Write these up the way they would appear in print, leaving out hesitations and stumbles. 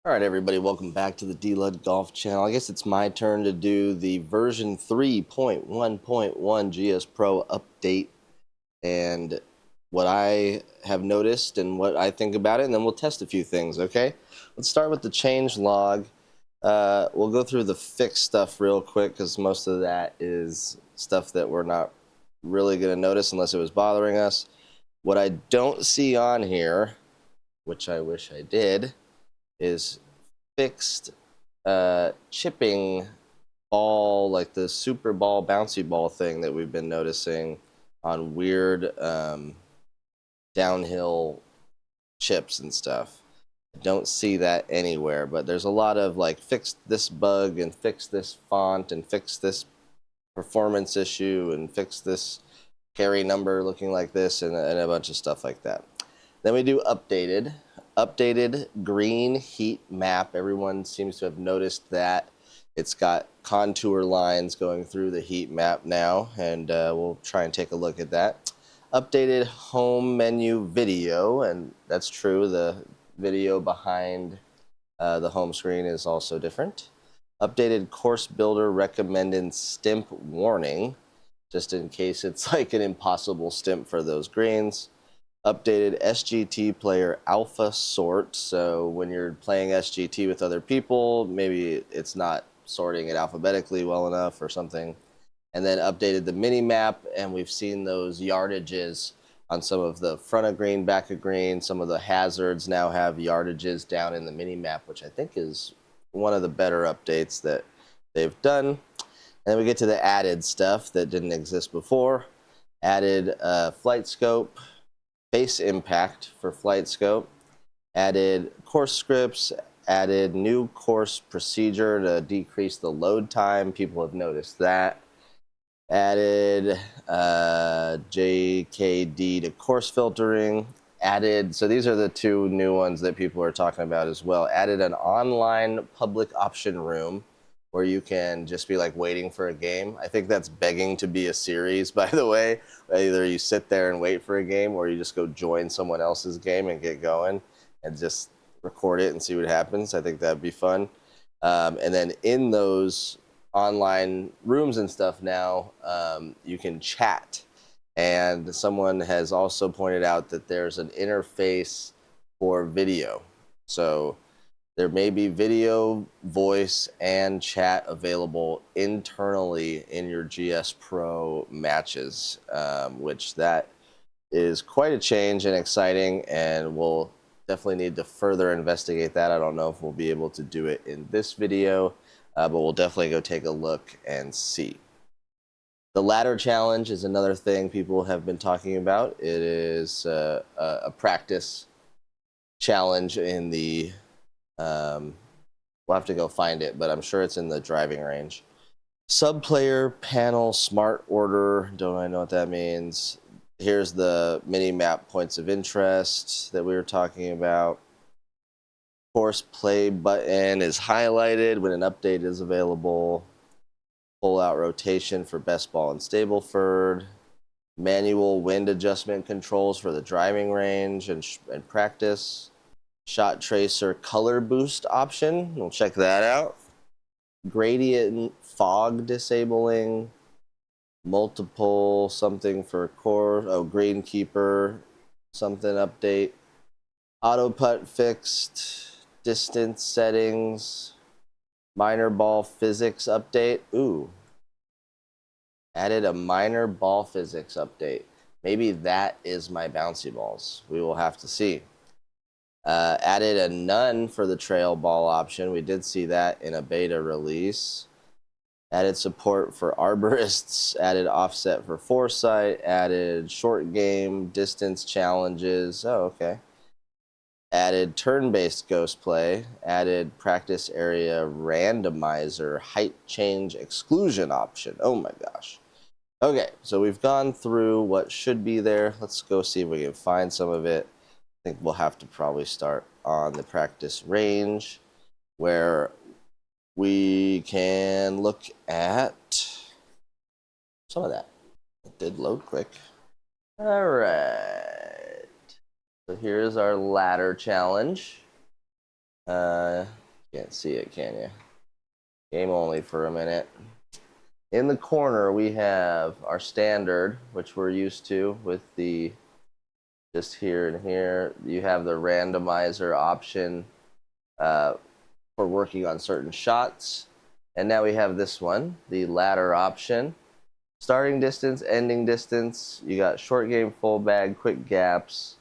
All right, everybody, welcome back to the dludgolf channel. I guess it's my turn to do the version 3.1.1 GSPRO update and what I have noticed and what I think about it, and then we'll test a few things, okay? Let's start with the change log. We'll go through the fixed stuff real quick because most of that is stuff that we're not really going to notice unless it was bothering us. What I don't see on here, which I wish I did, is fixed chipping ball, like the super ball, bouncy ball thing that we've been noticing on weird downhill chips and stuff. I don't see that anywhere, but there's a lot of like fix this bug and fix this font and fix this performance issue and fix this carry number looking like this and a bunch of stuff like that. Then we do updated green heat map. Everyone seems to have noticed that it's got contour lines going through the heat map now, and we'll try and take a look at that. Updated home menu video, and that's true. The video behind the home screen is also different. Updated course builder recommended stimp warning, just in case it's like an impossible stimp for those greens. Updated SGT player alpha sort, so when you're playing SGT with other people, maybe it's not sorting it alphabetically well enough or something. And then updated the mini map, and we've seen those yardages on some of the front of green, back of green. Some of the hazards now have yardages down in the mini map, which I think is one of the better updates that they've done. And then we get to the added stuff that didn't exist before. Added flight scope, base impact for flight scope, added course scripts, added new course procedure to decrease the load time. People have noticed that. Added JKD to course filtering. Added, so these are the two new ones that people are talking about as well. Added an online public option room where you can just be like waiting for a game. I think that's begging to be a series, by the way. Either you sit there and wait for a game or you just go join someone else's game and get going and just record it and see what happens. I think that'd be fun. And then in those online rooms and stuff now, you can chat. And someone has also pointed out that there's an interface for video. So there may be video, voice, and chat available internally in your GSPRO matches, which that is quite a change and exciting, and we'll definitely need to further investigate that. I don't know if we'll be able to do it in this video, but we'll definitely go take a look and see. The ladder challenge is another thing people have been talking about. It is a practice challenge in the we'll have to go find it, but I'm sure it's in the driving range. Sub-player panel smart order. Don't I know what that means? Here's the mini map points of interest that we were talking about. Course play button is highlighted when an update is available. Pull out rotation for best ball and Stableford. Manual wind adjustment controls for the driving range and practice. Shot tracer color boost option. We'll check that out. Gradient fog disabling. Multiple something for core. Oh, greenkeeper something update. Auto putt fixed. Distance settings. Minor ball physics update. Ooh. Added a minor ball physics update. Maybe that is my bouncy balls. We will have to see. Added a none for the trail ball option. We did see that in a beta release. Added support for arborists. Added offset for foresight. Added short game distance challenges. Oh, okay. Added turn-based ghost play. Added practice area randomizer height change exclusion option. Oh my gosh. Okay, so we've gone through what should be there. Let's go see if we can find some of it. I think we'll have to probably start on the practice range where we can look at some of that. It did load quick. All right. So here's our ladder challenge. Can't see it, can you? Game only for a minute. In the corner, we have our standard, which we're used to with the just here and here. You have the randomizer option for working on certain shots. And now we have this one, the ladder option. Starting distance, ending distance. You got short game, full bag, quick gaps.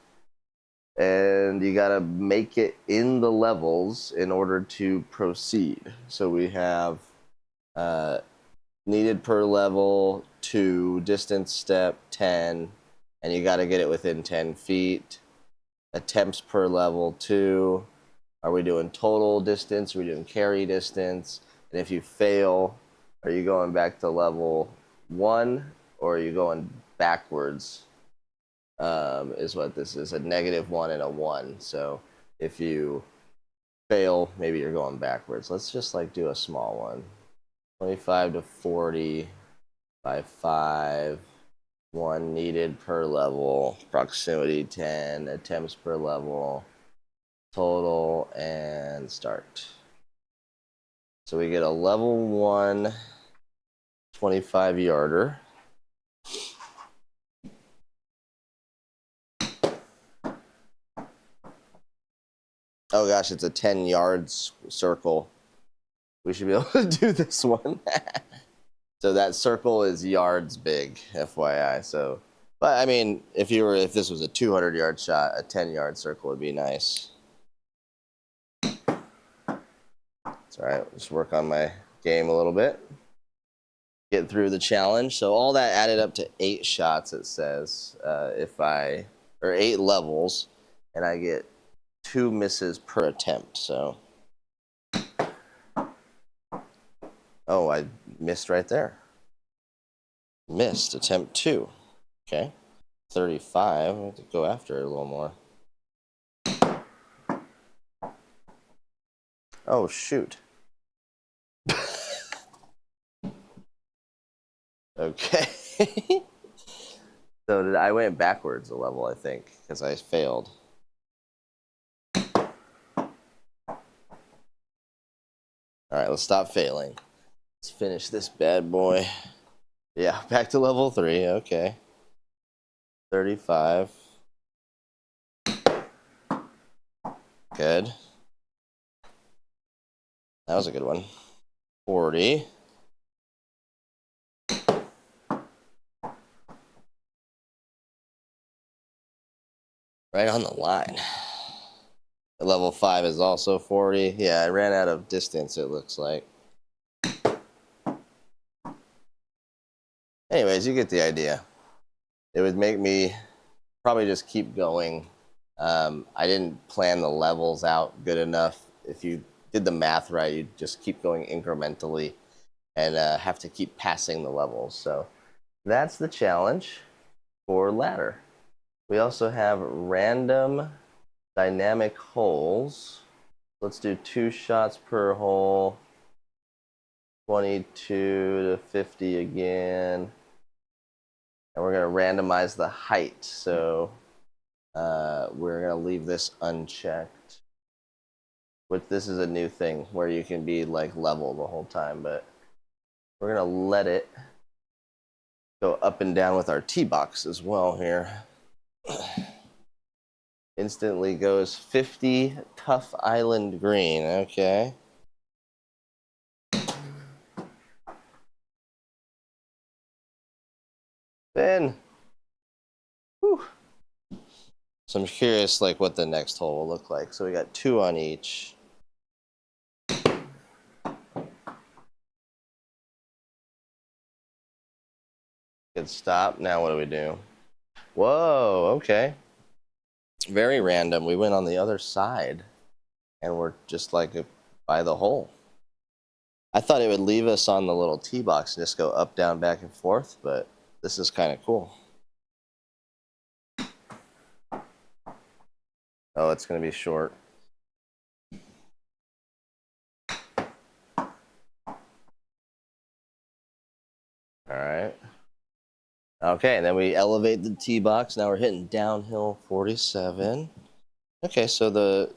And you got to make it in the levels in order to proceed. So we have needed per level 2, distance step 10, and you got to get it within 10 feet. Attempts per level 2. Are we doing total distance? Are we doing carry distance? And if you fail, are you going back to level 1 or are you going backwards? Is what this is, a -1 and a 1. So if you fail, maybe you're going backwards. Let's just like do a small one. 25 to 40 by 5. 1 needed per level. Proximity 10. Attempts per level. Total and start. So we get a level 1 25 yarder. Oh gosh, it's a 10 yards circle. We should be able to do this one. So that circle is yards big, FYI. So, but I mean, if this was a 200-yard shot, a 10-yard circle would be nice. It's all right. Just work on my game a little bit. Get through the challenge. So all that added up to 8 shots. It says or 8 levels, and I get 2 misses per attempt. So, oh, I missed right there. Missed attempt 2. Okay, 35. I have to go after it a little more. Oh shoot. Okay. So I went backwards a level, I think, because I failed. All right, let's stop failing. Let's finish this bad boy. Yeah, back to level 3. Okay. 35. Good. That was a good one. 40. Right on the line. Level 5 is also 40. Yeah, I ran out of distance, it looks like. Anyways, you get the idea. It would make me probably just keep going. I didn't plan the levels out good enough. If you did the math right, you'd just keep going incrementally and have to keep passing the levels. So that's the challenge for ladder. We also have random dynamic holes. Let's do 2 shots per hole. 22 to 50 again. And we're going to randomize the height. So we're going to leave this unchecked. Which this is a new thing where you can be like level the whole time. But we're going to let it go up and down with our tee box as well here. Instantly goes 50 Tough Island Green. Okay. Then, whew. So I'm curious like what the next hole will look like. So we got 2 on each. Good stop. Now what do we do? Whoa, okay. Very random. We went on the other side and we're just like by the hole. I thought it would leave us on the little tee box and just go up, down, back, and forth, but this is kind of cool. Oh, it's going to be short. All right. Okay, and then we elevate the tee box. Now we're hitting downhill 47. Okay, so the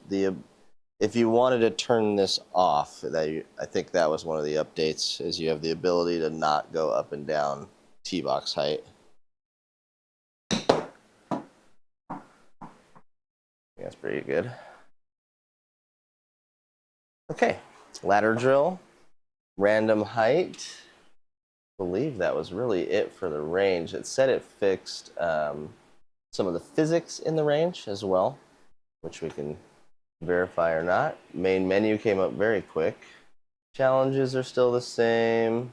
if you wanted to turn this off, I think that was one of the updates, is you have the ability to not go up and down tee box height. That's pretty good. Okay, ladder drill, random height. I believe that was really it for the range. It said it fixed some of the physics in the range as well, which we can verify or not. Main menu came up very quick. Challenges are still the same.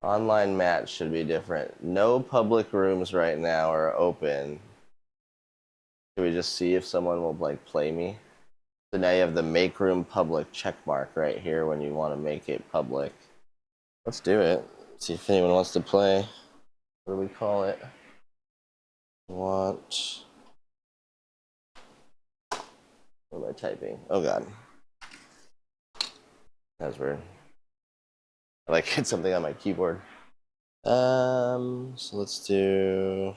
Online match should be different. No public rooms right now are open. Can we just see if someone will like play me? So now you have the make room public check mark right here when you want to make it public. Let's do it. See if anyone wants to play. What do we call it? What am I typing? Oh god. That's weird. I like hit something on my keyboard. So let's do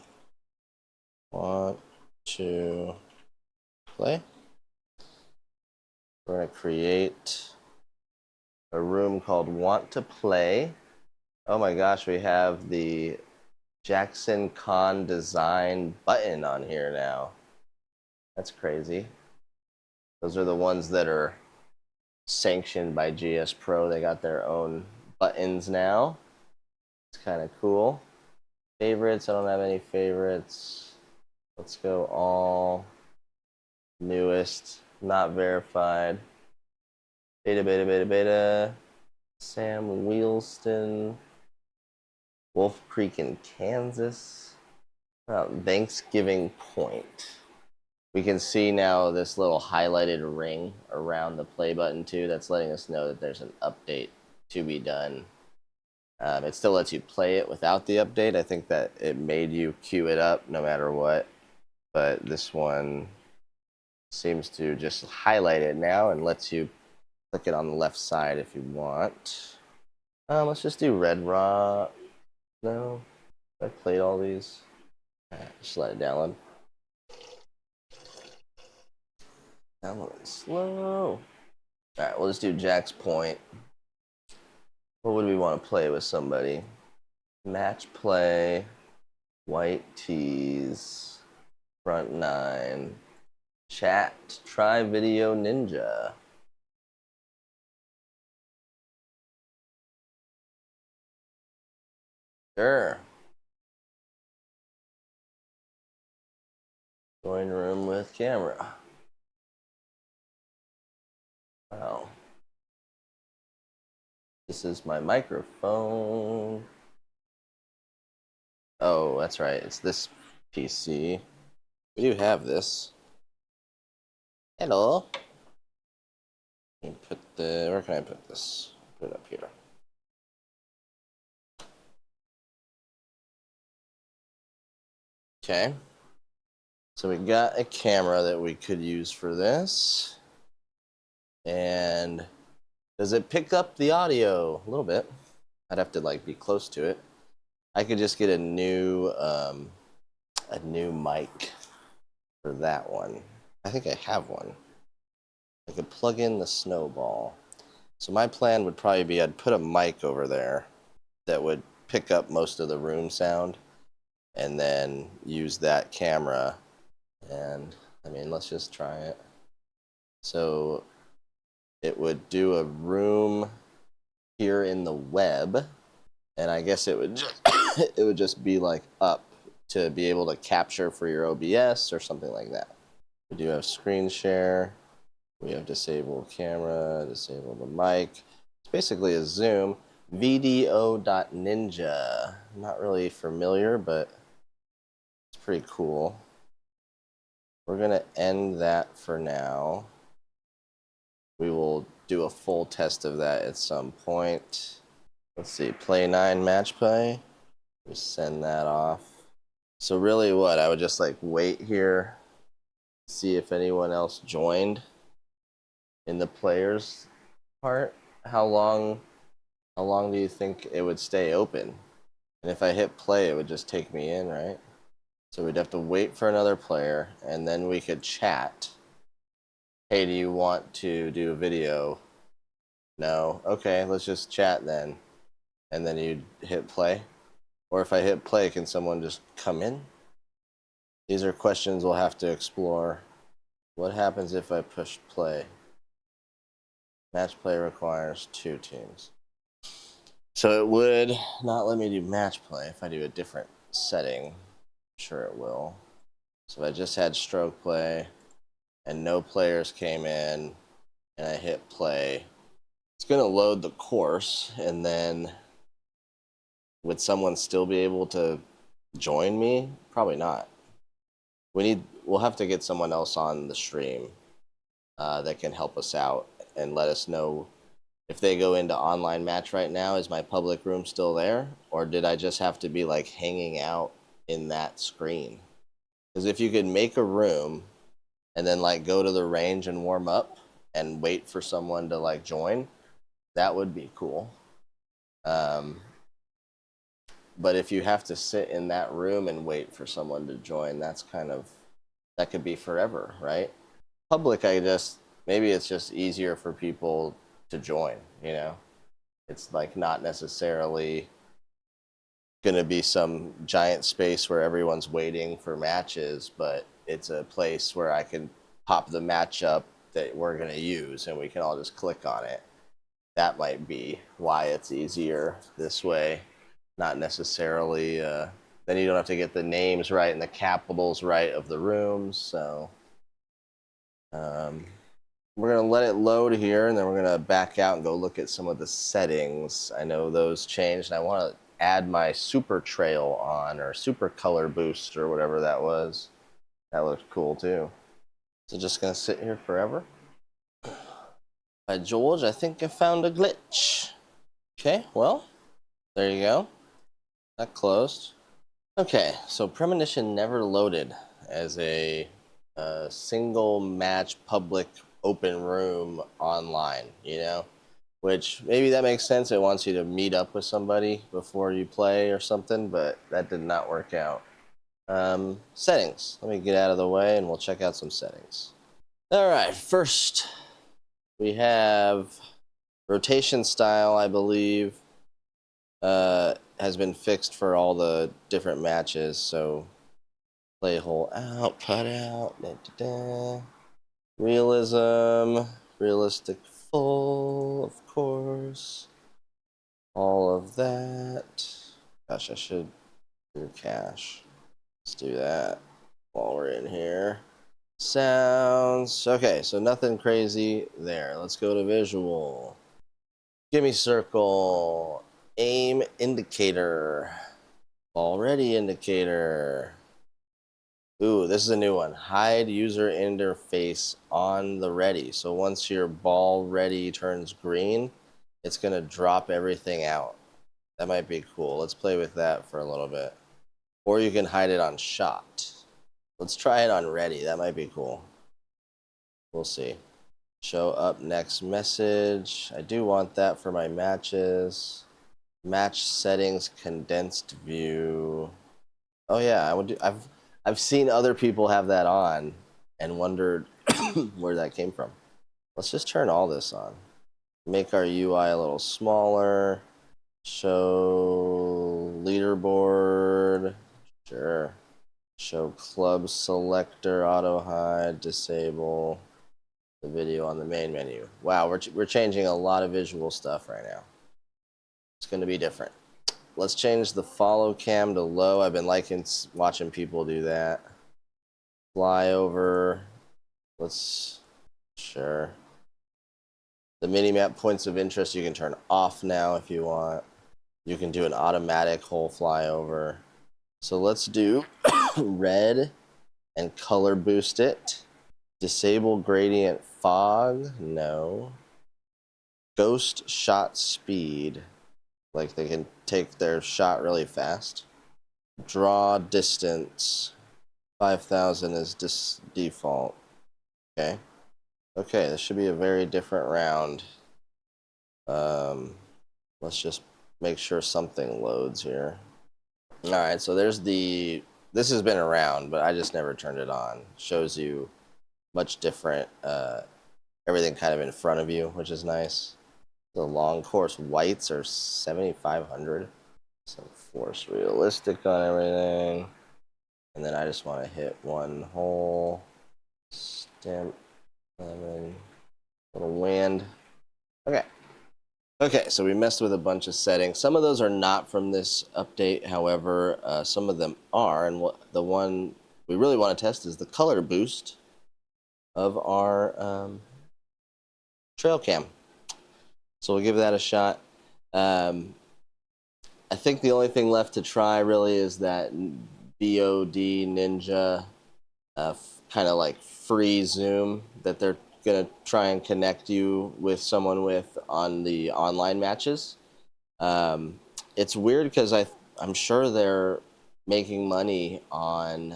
want to play. We're gonna create a room called Want to Play. Oh my gosh, we have the Jackson Con design button on here now. That's crazy. Those are the ones that are sanctioned by GSPRO. They got their own buttons now. It's kind of cool. Favorites, I don't have any favorites. Let's go all newest, not verified. Beta. Sam Wheelston. Wolf Creek in Kansas. Thanksgiving Point. We can see now this little highlighted ring around the play button too. That's letting us know that there's an update to be done. It still lets you play it without the update. I think that it made you queue it up no matter what. But this one seems to just highlight it now and lets you click it on the left side if you want. Let's just do Red Rock. No, I played all these. Just let it download. Download slow. Alright, we'll just do Jack's Point. What would we want to play with somebody? Match play, white tees, front nine, chat, try video ninja. Sure. Join room with camera. Wow. This is my microphone. Oh, that's right. It's this PC. We do have this. Hello. Put the. Where can I put this? Put it up here. Okay. So we got a camera that we could use for this. And does it pick up the audio? A little bit. I'd have to like be close to it. I could just get a new mic for that one. I think I have one. I could plug in the snowball. So my plan would probably be I'd put a mic over there that would pick up most of the room sound and then use that camera. And I mean, let's just try it. So it would do a room here in the web, and I guess it would just it would just be like up to be able to capture for your OBS or something like that. We do have screen share. We have disable camera, disable the mic. It's basically a Zoom. VDO.ninja. I'm not really familiar, but it's pretty cool. We're going to end that for now. We will do a full test of that at some point. Let's see, play 9 match play. We send that off. So really what? I would just like wait here, see if anyone else joined in the players part. How long do you think it would stay open? And if I hit play, it would just take me in, right? So we'd have to wait for another player, and then we could chat. hey, do you want to do a video? No. Okay, let's just chat then. And then you hit play. Or if I hit play, can someone just come in? These are questions we'll have to explore. What happens if I push play? Match play requires 2 teams. So it would not let me do match play if I do a different setting. I'm sure it will. So if I just had stroke play and no players came in and I hit play, it's going to load the course, and then would someone still be able to join me? Probably not. We'll have to get someone else on the stream that can help us out and let us know if they go into online match right now. Is my public room still there, or did I just have to be like hanging out in that screen? Because if you could make a room and then like go to the range and warm up and wait for someone to like join, that would be cool. But if you have to sit in that room and wait for someone to join, that could be forever, right? Public, maybe it's just easier for people to join, you know? It's like not necessarily gonna be some giant space where everyone's waiting for matches, but it's a place where I can pop the match up that we're gonna use and we can all just click on it. That might be why it's easier this way. Not necessarily, then you don't have to get the names right and the capitals right of the rooms. So we're going to let it load here, and then we're going to back out and go look at some of the settings. I know those changed. I want to add my super trail on, or super color boost, or whatever that was. That looked cool too. So just going to sit here forever. By George, I think I found a glitch. Okay, well, there you go. That closed. Okay, so Premonition never loaded as a single match public open room online, you know? Which maybe that makes sense. It wants you to meet up with somebody before you play or something, but that did not work out. Settings. Let me get out of the way and we'll check out some settings. All right, first we have rotation style, I believe. Has been fixed for all the different matches. So play hole out, putt out, da, da, da. Realism, realistic full, of course. All of that. Gosh, I should do cash. Let's do that while we're in here. Sounds. Okay, so nothing crazy there. Let's go to visual. Give me circle. Aim indicator. Already indicator. Ooh, this is a new one. Hide user interface on the ready. So once your ball ready turns green, it's going to drop everything out. That might be cool. Let's play with that for a little bit. Or you can hide it on shot. Let's try it on ready. That might be cool. We'll see. Show up next message. I do want that for my matches. Match settings, condensed view. Oh yeah, I've seen other people have that on and wondered where that came from. Let's just turn all this on. Make our UI a little smaller. Show leaderboard. Sure. Show club selector, auto hide, disable the video on the main menu. Wow, we're changing a lot of visual stuff right now. It's going to be different. Let's change the follow cam to low. I've been liking watching people do that. Fly over. Sure. The mini-map points of interest you can turn off now if you want. You can do an automatic whole flyover. So let's do red and color boost it. Disable gradient fog. No. Ghost shot speed. Like they can take their shot really fast. Draw distance. 5,000 is default. Okay. Okay, this should be a very different round. Let's just make sure something loads here. All right, so there's this has been around, but I just never turned it on. Shows you much different everything kind of in front of you, which is nice. The long course whites are 7,500. So force realistic on everything. And then I just want to hit one hole. Stamp 11. Little wind. Okay. Okay, so we messed with a bunch of settings. Some of those are not from this update. However, some of them are. And the one we really want to test is the color boost of our trail cam. So we'll give that a shot. I think the only thing left to try really is that BOD Ninja kind of like free zoom that they're gonna try and connect you with someone with on the online matches. It's weird because I'm sure they're making money on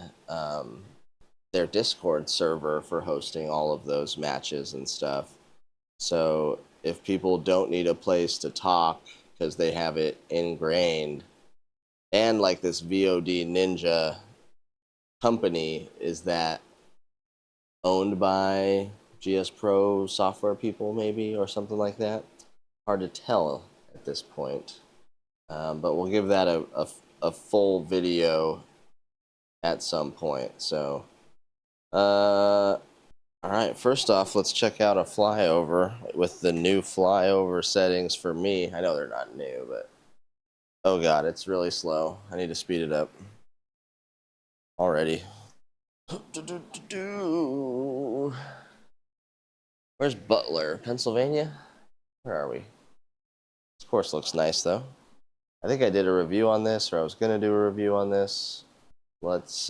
their Discord server for hosting all of those matches and stuff. So if people don't need a place to talk because they have it ingrained, and like this VOD Ninja company, is that owned by GSPRO software people maybe or something like that? Hard to tell at this point, but we'll give that a full video at some point. So all right, first off, let's check out a flyover with the new flyover settings for me. I know they're not new, but oh god, it's really slow. I need to speed it up already. Where's Butler, Pennsylvania? Where are we? This course looks nice though. I think I did a review on this, or I was gonna do a review on this. Let's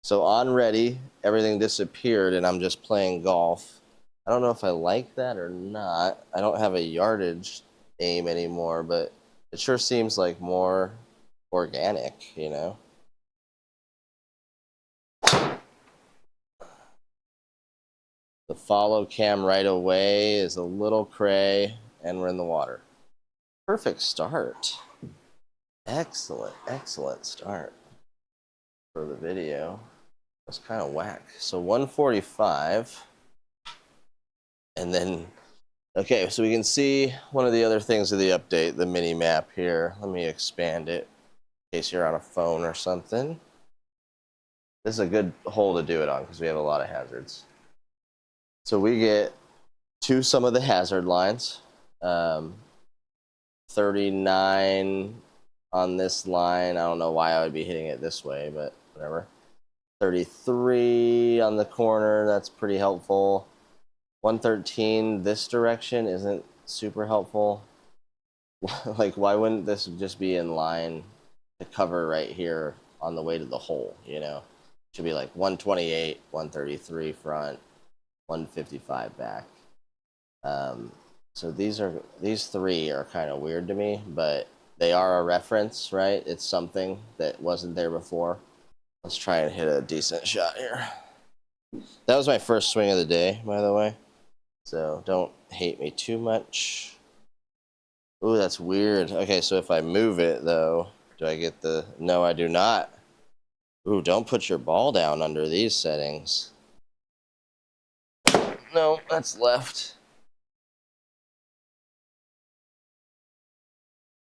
so on ready, everything disappeared and I'm just playing golf. I don't know if I like that or not. I don't have a yardage aim anymore, but it sure seems like more organic, you know? The follow cam right away is a little cray, and we're in the water. Perfect start. Excellent, excellent start for the video. That's kind of whack. So 145. And then, okay, so we can see one of the other things of the update, the mini map here. Let me expand it in case you're on a phone or something. This is a good hole to do it on because we have a lot of hazards. So we get to some of the hazard lines. 39 on this line. I don't know why I would be hitting it this way, but whatever. 33 on the corner. That's pretty helpful. 113 this direction isn't super helpful. Like, why wouldn't this just be in line to cover right here on the way to the hole, you know? Should be like 128, 133 front, 155 back. So these three are kind of weird to me, but they are a reference, right? It's something that wasn't there before. Let's try and hit a decent shot here. That was my first swing of the day, by the way. So don't hate me too much. Ooh, that's weird. Okay, so if I move it, though, do I get the... No, I do not. Ooh, don't put your ball down under these settings. No, that's left.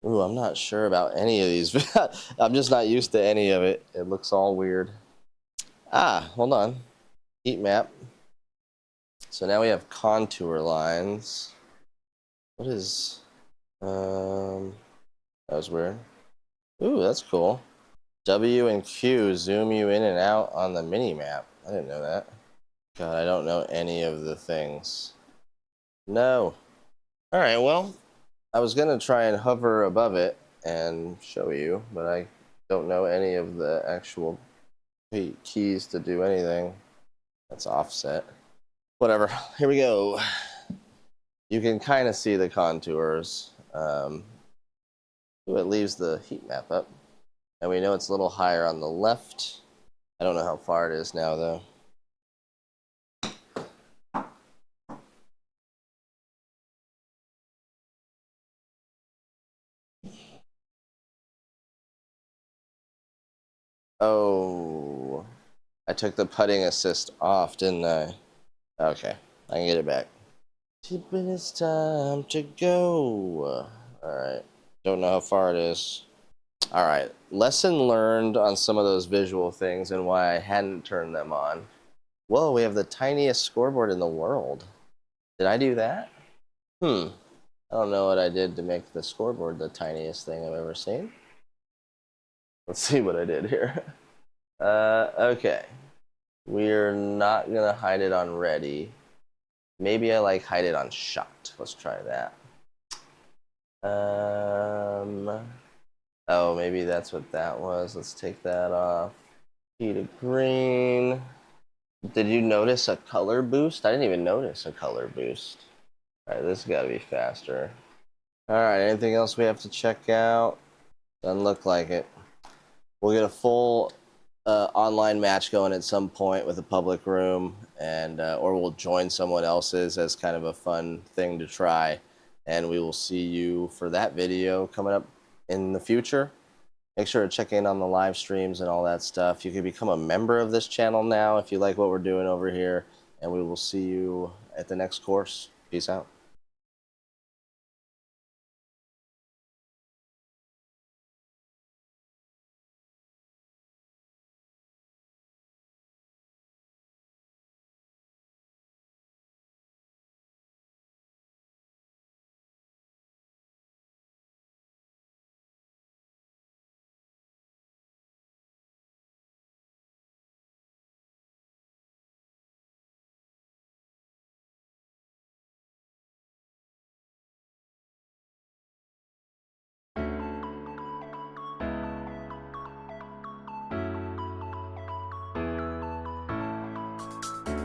Ooh, I'm not sure about any of these. I'm just not used to any of it. It looks all weird. Ah, hold on. Heat map. So now we have contour lines. What is... that was weird. Ooh, that's cool. W and Q zoom you in and out on the mini map. I didn't know that. God, I don't know any of the things. No. All right, well, I was gonna try and hover above it and show you, but I don't know any of the actual keys to do anything. That's offset. Whatever, here we go. You can kind of see the contours. Ooh, it leaves the heat map up. And we know it's a little higher on the left. I don't know how far it is now, though. Oh, I took the putting assist off, didn't I? Okay. I can get it back. But it's time to go. Alright. Don't know how far it is. Alright. Lesson learned on some of those visual things and why I hadn't turned them on. Whoa, we have the tiniest scoreboard in the world. Did I do that? I don't know what I did to make the scoreboard the tiniest thing I've ever seen. Let's see what I did here. Okay. We're not gonna hide it on ready. Maybe I like hide it on shot. Let's try that. Oh, maybe that's what that was. Let's take that off. Heat of green. Did you notice a color boost? I didn't even notice a color boost. All right, this has got to be faster. All right, anything else we have to check out? Doesn't look like it. We'll get a full online match going at some point with a public room, and or we'll join someone else's as kind of a fun thing to try. And we will see you for that video coming up in the future. Make sure to check in on the live streams and all that stuff. You can become a member of this channel now if you like what we're doing over here. And we will see you at the next course. Peace out.